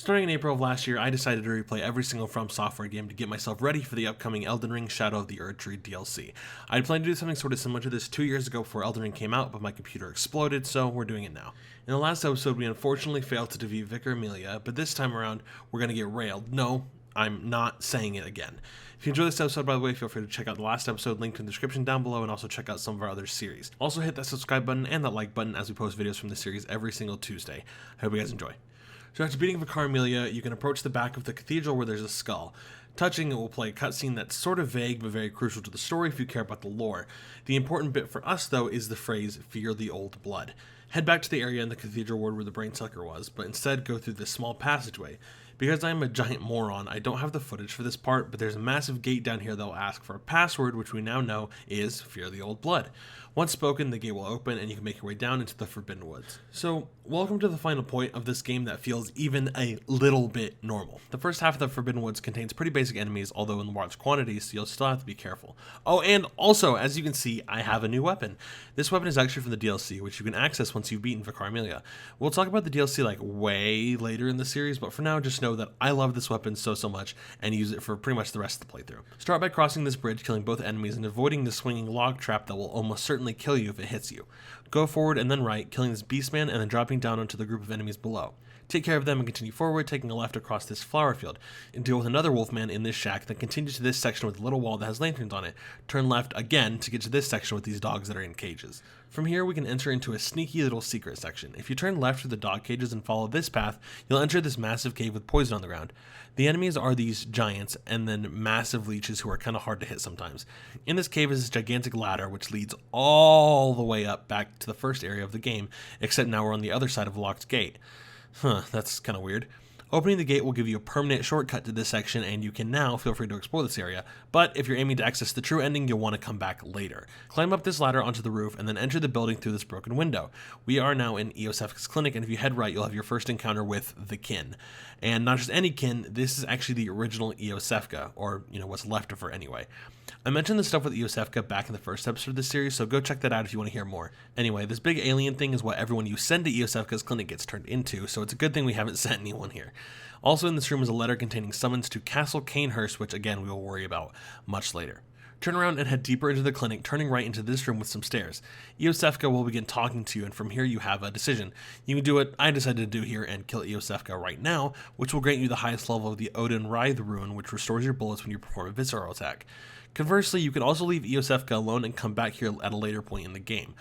Starting in April of last year, I decided to replay every single From Software game to get myself ready for the upcoming Elden Ring Shadow of the Erdtree DLC. I had planned to do something sort of similar to this 2 years ago before Elden Ring came out, but my computer exploded, so we're doing it now. In the last episode, we unfortunately failed to defeat Vicar Amelia, but this time around, we're going to get railed. No, I'm not saying it again. If you enjoyed this episode, by the way, feel free to check out the last episode linked in the description down below, and also check out some of our other series. Also hit that subscribe button and that like button as we post videos from this series every single Tuesday. I hope you guys enjoy. So after beating Vicar Amelia, you can approach the back of the cathedral where there's a skull. Touching it will play a cutscene that's sort of vague but very crucial to the story if you care about the lore. The important bit for us though is the phrase, "Fear the old blood." Head back to the area in the cathedral ward where the brain sucker was, but instead go through this small passageway. Because I'm a giant moron, I don't have the footage for this part, but there's a massive gate down here that will ask for a password, which we now know is "Fear the old blood." Once spoken, the gate will open and you can make your way down into the Forbidden Woods. So, welcome to the final point of this game that feels even a little bit normal. The first half of the Forbidden Woods contains pretty basic enemies, although in large quantities, so you'll still have to be careful. Oh, and also, as you can see, I have a new weapon. This weapon is actually from the DLC, which you can access once you've beaten Vicar Amelia. We'll talk about the DLC like way later in the series, but for now, just know that I love this weapon so much and use it for pretty much the rest of the playthrough. Start by crossing this bridge, killing both enemies and avoiding the swinging log trap that will almost certainly kill you if it hits you. Go forward and then right, killing this beastman and then dropping down onto the group of enemies below. Take care of them and continue forward, taking a left across this flower field, and deal with another wolfman in this shack, then continue to this section with a little wall that has lanterns on it. Turn left again to get to this section with these dogs that are in cages. From here we can enter into a sneaky little secret section. If you turn left through the dog cages and follow this path, you'll enter this massive cave with poison on the ground. The enemies are these giants and then massive leeches who are kind of hard to hit sometimes. In this cave is this gigantic ladder which leads all the way up back to the first area of the game, except now we're on the other side of a locked gate. That's kind of weird. Opening the gate will give you a permanent shortcut to this section, and you can now feel free to explore this area, but if you're aiming to access the true ending, you'll want to come back later. Climb up this ladder onto the roof, and then enter the building through this broken window. We are now in Eosefka's clinic, and if you head right, you'll have your first encounter with the kin. And not just any kin, this is actually the original Eosefka, or, what's left of her anyway. I mentioned this stuff with Eosefka back in the first episode of this series, so go check that out if you want to hear more. Anyway, this big alien thing is what everyone you send to Eosefka's clinic gets turned into, so it's a good thing we haven't sent anyone here. Also in this room is a letter containing summons to Castle Canehurst, which again we will worry about much later. Turn around and head deeper into the clinic, turning right into this room with some stairs. Eosefka will begin talking to you, and from here you have a decision. You can do what I decided to do here and kill Eosefka right now, which will grant you the highest level of the Odin Writhe rune, which restores your bullets when you perform a visceral attack. Conversely, you can also leave Eosefka alone and come back here at a later point in the game.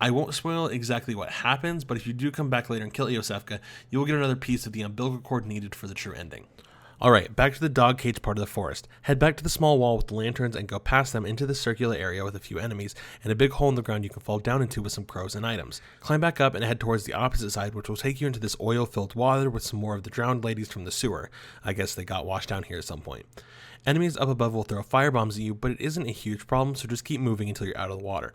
I won't spoil exactly what happens, but if you do come back later and kill Eosefka, you will get another piece of the umbilical cord needed for the true ending. Alright, back to the dog cage part of the forest. Head back to the small wall with the lanterns and go past them into the circular area with a few enemies and a big hole in the ground you can fall down into with some crows and items. Climb back up and head towards the opposite side, which will take you into this oil-filled water with some more of the drowned ladies from the sewer. I guess they got washed down here at some point. Enemies up above will throw firebombs at you, but it isn't a huge problem, so just keep moving until you're out of the water.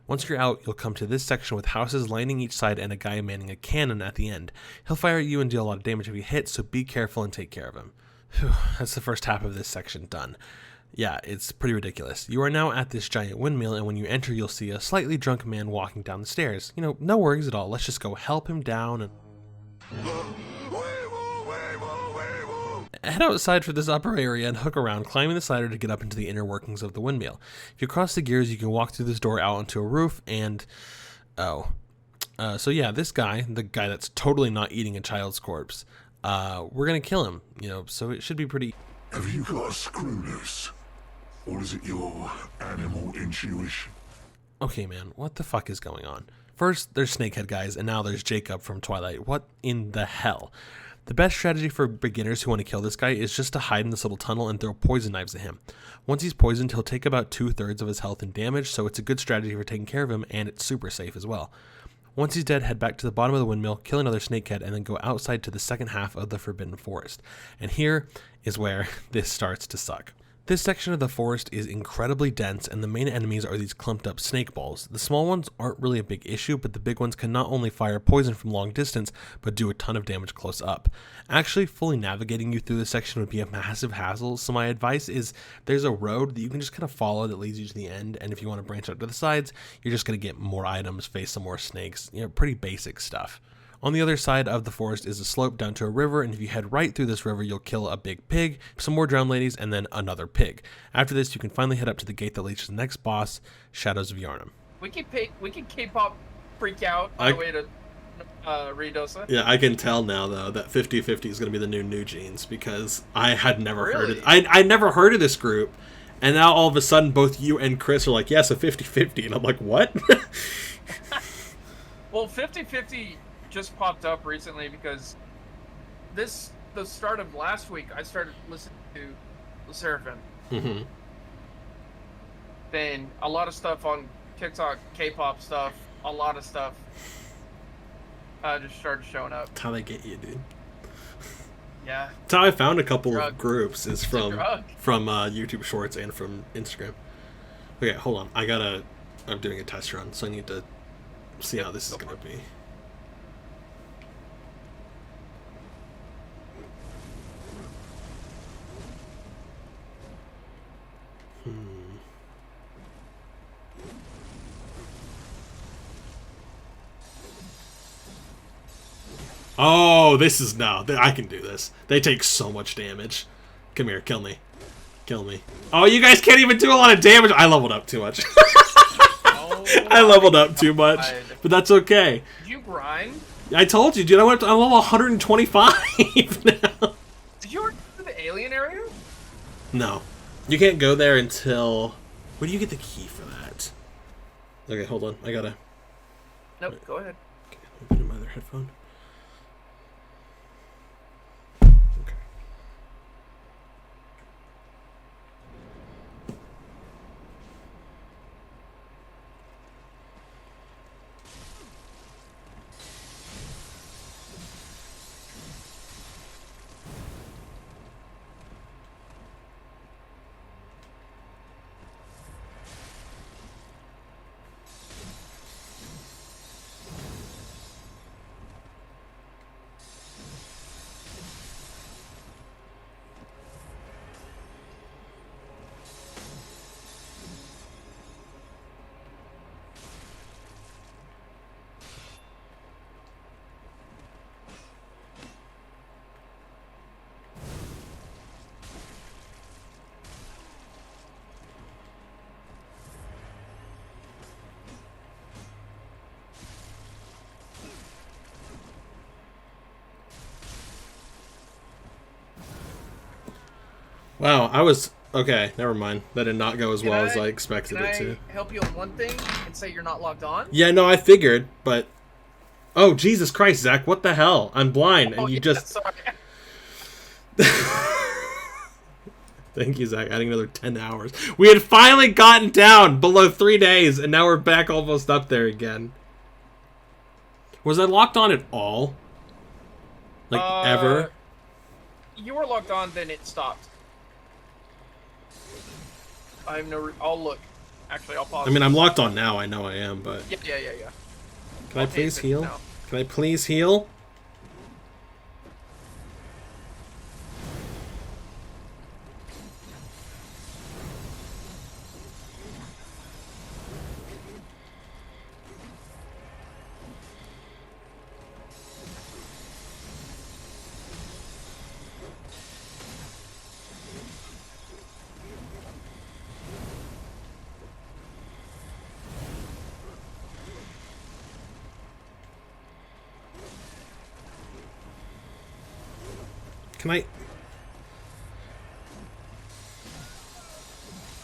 Once you're out, you'll come to this section with houses lining each side and a guy manning a cannon at the end. He'll fire at you and deal a lot of damage if you hit, so be careful and take care of him. Whew, that's the first half of this section done. Yeah, it's pretty ridiculous. You are now at this giant windmill, and when you enter, you'll see a slightly drunk man walking down the stairs. No worries at all. Let's just go help him down and head outside for this upper area and hook around, climbing the slider to get up into the inner workings of the windmill. If you cross the gears, you can walk through this door out onto a roof, and so yeah, this guy, the guy that's totally not eating a child's corpse, we're gonna kill him, so it should be pretty. Have you got a screw loose? Or is it your animal intuition? Okay, man, what the fuck is going on? First, there's Snakehead guys, and now there's Jacob from Twilight. What in the hell? The best strategy for beginners who want to kill this guy is just to hide in this little tunnel and throw poison knives at him. Once he's poisoned, he'll take about 2/3 of his health and damage, so it's a good strategy for taking care of him, and it's super safe as well. Once he's dead, head back to the bottom of the windmill, kill another snakehead, and then go outside to the second half of the Forbidden Forest. And here is where this starts to suck. This section of the forest is incredibly dense, and the main enemies are these clumped up snake balls. The small ones aren't really a big issue, but the big ones can not only fire poison from long distance, but do a ton of damage close up. Actually, fully navigating you through this section would be a massive hassle, so my advice is there's a road that you can just kind of follow that leads you to the end, and if you want to branch out to the sides, you're just going to get more items, face some more snakes, pretty basic stuff. On the other side of the forest is a slope down to a river, and if you head right through this river, you'll kill a big pig, some more drowned ladies, and then another pig. After this, you can finally head up to the gate that leads to the next boss, Shadows of Yharnam. We can K-pop freak out on the way to Redosa. Yeah, I can tell now, though, that 50/50 is going to be the new Jeans, because I had never heard Really? it. I never heard of this group, and now all of a sudden both you and Chris are like, yes, a 50/50, and I'm like, what? Well, 50/50 just popped up recently because the start of last week, I started listening to the Seraphim. Mm-hmm. Then a lot of stuff on TikTok, K-pop stuff, a lot of stuff just started showing up. That's how they get you, dude. Yeah. That's how I found a couple Drug. of groups, is from drug. YouTube Shorts and from Instagram. Okay, hold on. I'm doing a test run, so I need to see how this is going to be. Oh, this is no. I can do this. They take so much damage. Come here, kill me. Kill me. Oh, you guys can't even do a lot of damage. I leveled up too much. I leveled up too much. But that's okay. Did you grind? I told you, dude. I'm level 125 now. Did you already do the alien area? No. You can't go there until... Where do you get the key for that? Okay, hold on. I gotta... Nope, go ahead. Okay, let me put in my other headphone. Okay. Wow, I was... Okay, never mind. That did not go as well as I expected it to. Can I help you on one thing and say you're not logged on? Yeah, no, I figured, but... Oh, Jesus Christ, Zach, what the hell? I'm blind, and you just... Sorry. Thank you, Zach. Adding another 10 hours. We had finally gotten down below 3 days, and now we're back almost up there again. Was I locked on at all? Like, ever? You were logged on, then it stopped. I have no... I'll look. Actually, I'll pause. I mean, I'm locked on now. I know I am, but... Yeah. Can I please heal? Can I please heal? Can I...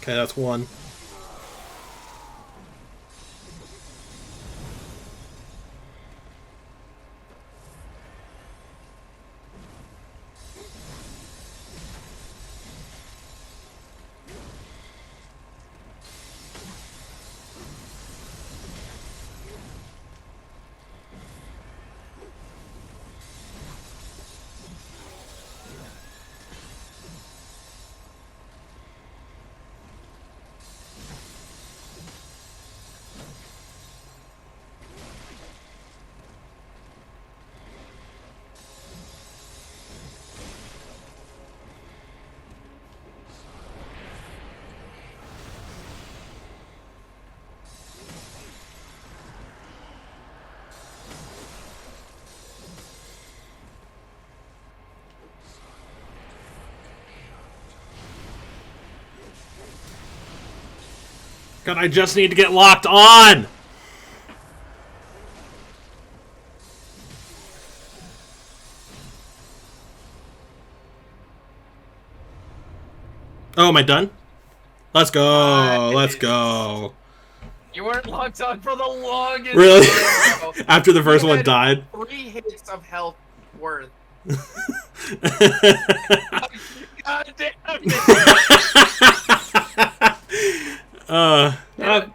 Okay, that's one. God, I just need to get locked on! Oh, am I done? Let's go! Let's go! You weren't locked on for the longest Really? time. After the first You one had died? 3 hits of health worth. God damn it!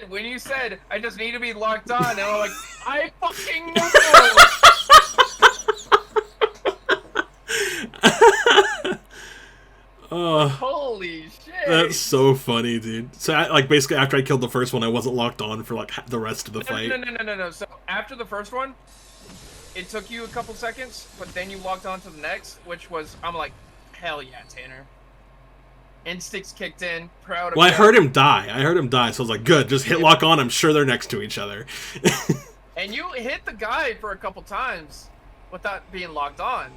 When you said I just need to be locked on, and I'm like, I fucking know. Holy shit! That's so funny, dude. So, basically, after I killed the first one, I wasn't locked on for, the rest of the fight. No. So, after the first one, it took you a couple seconds, but then you locked on to the next, which was, I'm like, hell yeah, Tanner. Instincts kicked in, proud of Well, I you. heard him die, so I was like, good, just hit lock on, I'm sure they're next to each other. And you hit the guy for a couple times without being locked on.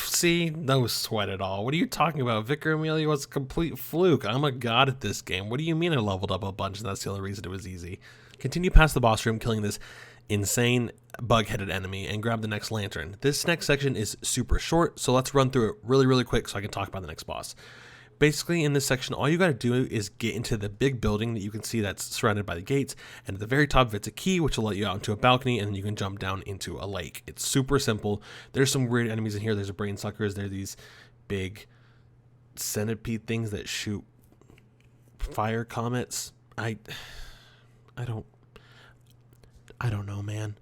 See, no sweat at all. What are you talking about? Vicar Amelia was a complete fluke. I'm a god at this game. What do you mean I leveled up a bunch and that's the only reason it was easy? Continue past the boss room, killing this insane bug-headed enemy, and grab the next lantern. This next section is super short, so let's run through it really quick so I can talk about the next boss. Basically, in this section, all you got to do is get into the big building that you can see that's surrounded by the gates, and at the very top of it's a key, which will let you out into a balcony, and then you can jump down into a lake. It's super simple. There's some weird enemies in here. There's a brain suckers. There are these big centipede things that shoot fire comets. I don't know, man.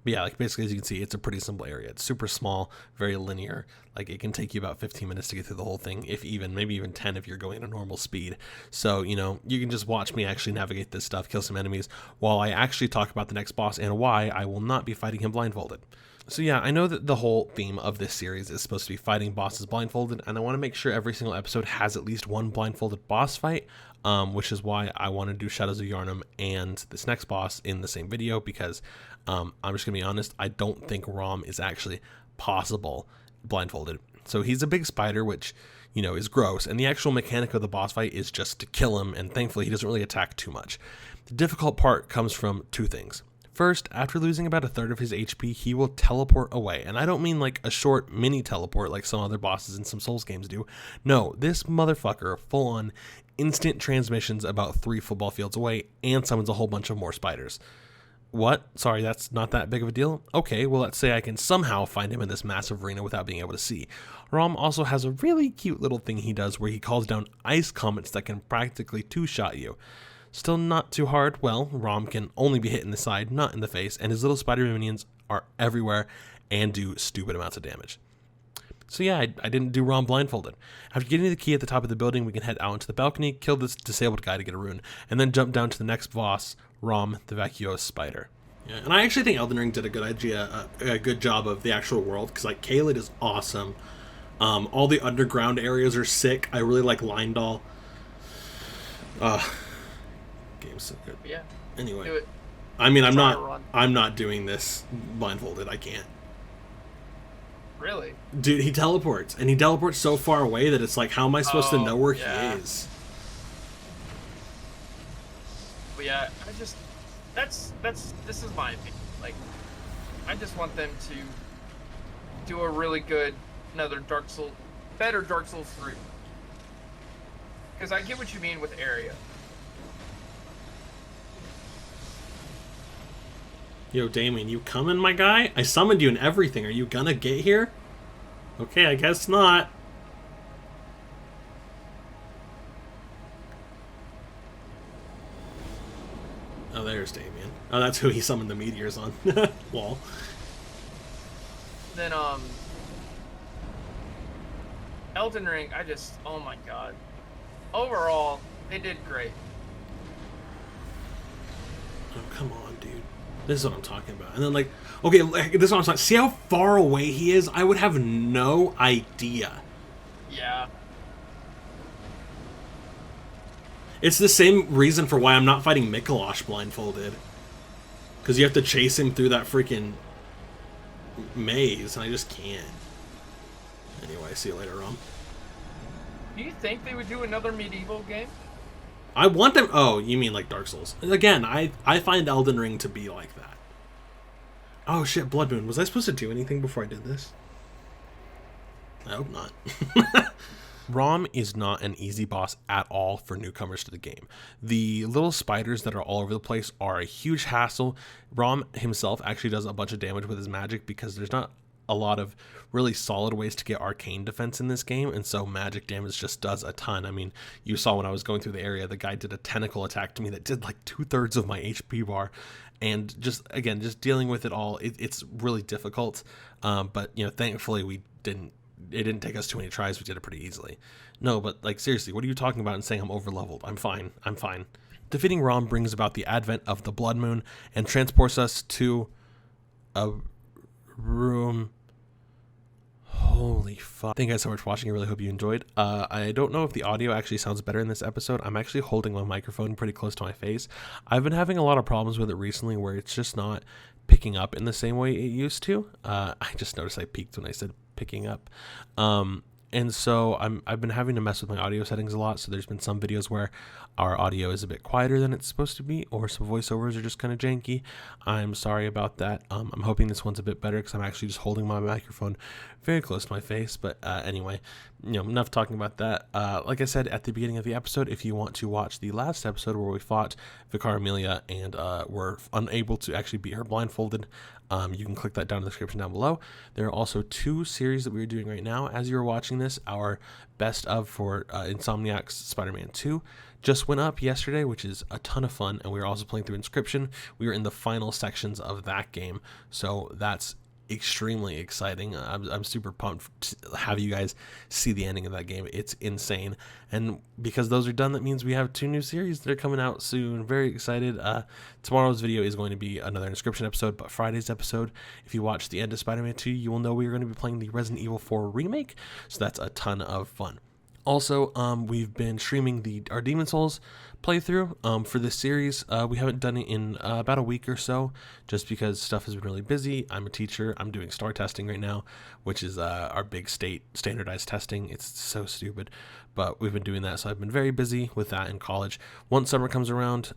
But yeah, basically, as you can see, it's a pretty simple area. It's super small, very linear. It can take you about 15 minutes to get through the whole thing, if even, maybe even 10 if you're going at a normal speed. So, you can just watch me actually navigate this stuff, kill some enemies, while I actually talk about the next boss and why I will not be fighting him blindfolded. So yeah, I know that the whole theme of this series is supposed to be fighting bosses blindfolded, and I want to make sure every single episode has at least one blindfolded boss fight, which is why I want to do Shadows of Yharnam and this next boss in the same video, because I'm just going to be honest, I don't think Rom is actually possible blindfolded. So he's a big spider, which, is gross, and the actual mechanic of the boss fight is just to kill him, and thankfully he doesn't really attack too much. The difficult part comes from 2 things. First, after losing about a third of his HP, he will teleport away. And I don't mean like a short mini teleport like some other bosses in some Souls games do. No, this motherfucker full on instant transmissions about 3 football fields away and summons a whole bunch of more spiders. What? Sorry, that's not that big of a deal? Okay, well, let's say I can somehow find him in this massive arena without being able to see. Rom also has a really cute little thing he does where he calls down ice comets that can practically 2-shot you. Still not too hard. Well, Rom can only be hit in the side, not in the face, and his little spider minions are everywhere and do stupid amounts of damage. So yeah, I didn't do Rom blindfolded. After getting the key at the top of the building, we can head out into the balcony, kill this disabled guy to get a rune, and then jump down to the next boss, Rom the Vacuous Spider. Yeah, and I actually think Elden Ring did a good job of the actual world, because Caelid is awesome. All the underground areas are sick. I really like Lindal. Game's so good. Yeah. Anyway, Do it. I mean, I'm not doing this blindfolded. I can't. Really? Dude, he teleports, and he teleports so far away that it's like, how am I supposed to know where he is? But yeah, this is my opinion. I just want them to do a really good, better Dark Souls 3. Because I get what you mean with area. Yo, Damien, you coming, my guy? I summoned you and everything. Are you gonna get here? Okay, I guess not. Oh, there's Damien. Oh, that's who he summoned the meteors on. Wall. Then, Elden Ring, oh my god. Overall, they did great. Oh, come on, dude. This is what I'm talking about. And then, okay, this is what I'm talking. See how far away he is? I would have no idea. Yeah. It's the same reason for why I'm not fighting Mikolosh blindfolded. Because you have to chase him through that freaking maze, and I just can't. Anyway, see you later, Rom. Do you think they would do another medieval game? I want them. Oh, you mean like Dark Souls? Again, I find Elden Ring to be like that. Oh shit, Blood Moon. Was I supposed to do anything before I did this? I hope not. Rom is not an easy boss at all for newcomers to the game. The little spiders that are all over the place are a huge hassle. Rom himself actually does a bunch of damage with his magic because there's not a lot of really solid ways to get arcane defense in this game, and so magic damage just does a ton. I mean, you saw when I was going through the area, the guy did a tentacle attack to me that did like 2/3 of my HP bar, and just dealing with it all, it's really difficult. But you know, thankfully it didn't take us too many tries. We did it pretty easily. No, but like seriously, what are you talking about and saying I'm over leveled? I'm fine. Defeating Rom brings about the advent of the Blood Moon and transports us to a room. Holy fuck. Thank you guys so much for watching. I really hope you enjoyed. I don't know if the audio actually sounds better in this episode. I'm actually holding my microphone pretty close to my face. I've been having a lot of problems with it recently where it's just not picking up in the same way it used to. I just noticed I peaked when I said picking up. And so I've been having to mess with my audio settings a lot. So there's been some videos where our audio is a bit quieter than it's supposed to be, or some voiceovers are just kind of janky. I'm sorry about that. I'm hoping this one's a bit better because I'm actually just holding my microphone very close to my face. But anyway, you know, enough talking about that. Like I said at the beginning of the episode, if you want to watch the last episode where we fought Vicar Amelia and were unable to actually beat her blindfolded, you can click that down in the description down below. There are also 2 series that we're doing right now. As you're watching this, our best of for Insomniac's Spider-Man 2 just went up yesterday, which is a ton of fun, and we were also playing through Inscription. We were in the final sections of that game, so that's extremely exciting. I'm super pumped to have you guys see the ending of that game. It's insane, and because those are done, that means we have 2 new series that are coming out soon. Very excited. Tomorrow's video is going to be another Inscription episode, but Friday's episode, if you watch the end of Spider-Man 2, you will know we are going to be playing the Resident Evil 4 remake, so that's a ton of fun. Also, we've been streaming our Demon Souls playthrough for this series. We haven't done it in about a week or so, just because stuff has been really busy. I'm a teacher. I'm doing STAR testing right now, which is our big state standardized testing. It's so stupid, but we've been doing that, so I've been very busy with that in college. Once summer comes around,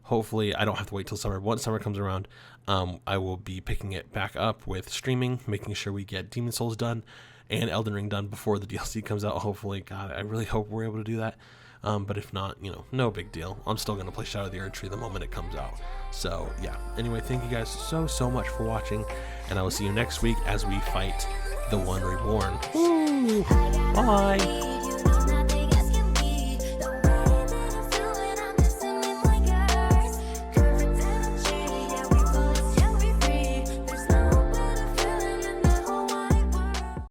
hopefully I don't have to wait till summer. Once summer comes around, I will be picking it back up with streaming, making sure we get Demon Souls done and Elden Ring done before the DLC comes out. Hopefully, God, I really hope we're able to do that. But if not, you know, no big deal. I'm still going to play Shadow of the Erdtree the moment it comes out. So, yeah. Anyway, thank you guys so much for watching, and I will see you next week as we fight the One Reborn. Woo! Bye!